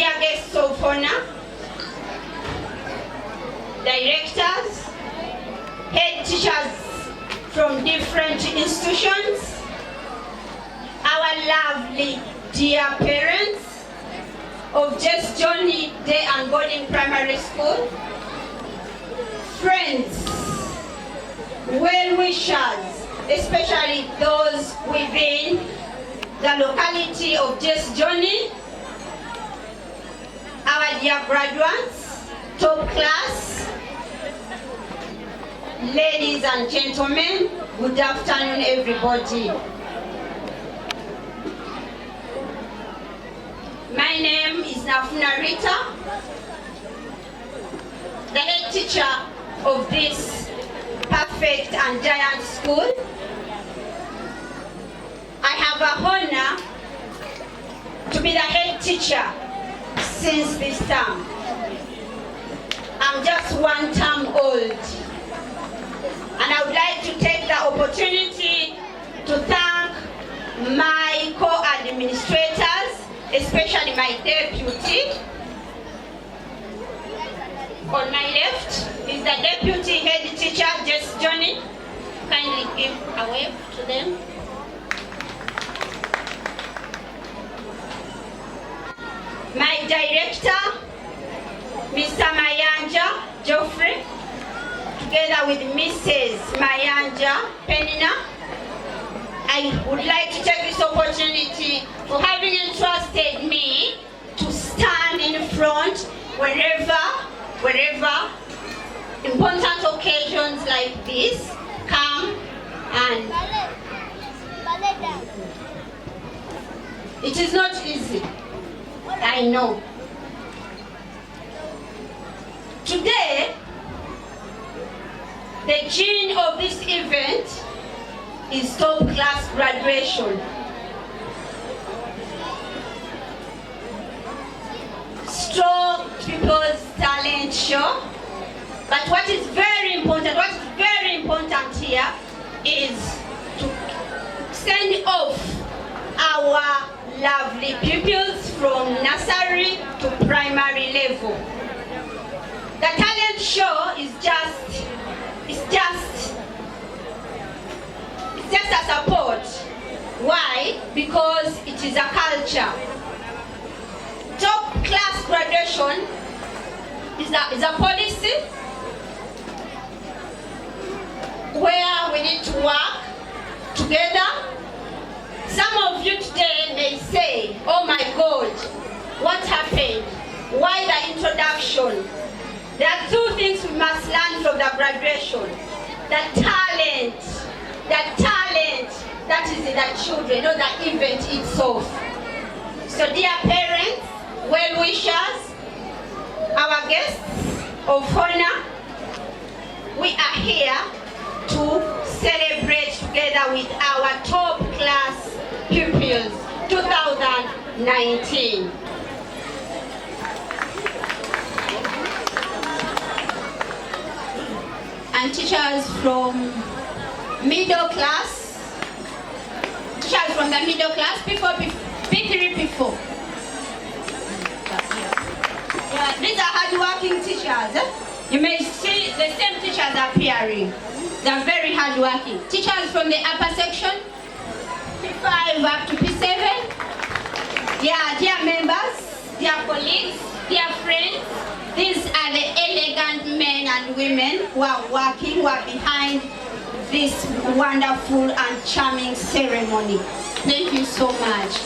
dear guests of honor, directors, head teachers from different institutions, our lovely dear parents of JesJonny Talent Primary School, friends, well-wishers, especially those within the locality of JesJonny, our dear graduates, top class, ladies and gentlemen, good afternoon everybody. My name is Nafuna Rita, the head teacher of this perfect and giant school. I have a honor to be the head teacher since this term. I'm just 1 term old, and I would like to take the opportunity to thank my co-administrators, especially my deputy. On my left is the deputy head teacher, JesJonny. Kindly give a wave to them. My director, Mr. Mayanja Geoffrey, together with Mrs. Mayanja Penina. I would like to take this opportunity for having entrusted me to stand in front wherever important occasions like this come, and it is not easy, I know. Today, the gene of this event is top class graduation. Strong people's talent show. But what is very important here is to send off our lovely pupils from nursery to primary level. The talent show is just a support. Why? Because it is a culture. Top class graduation is a policy where we need to work together. Some of you today may say, oh my God, what happened? Why the introduction? There are 2 things we must learn from the graduation. The talent that is in the children, not the event itself. So dear parents, well-wishers, our guests of honor, we are here to celebrate together with our top class pupils 2019. And teachers from middle class, teachers from the middle class, P3, P4. Yeah, these are hard-working teachers. You may see the same teachers appearing. They are very hard-working. Teachers from the upper section, P5 up to P7. Yeah, dear members, dear colleagues, dear friends, these are the elegant men and women who are working, who are behind this wonderful and charming ceremony. Thank you so much.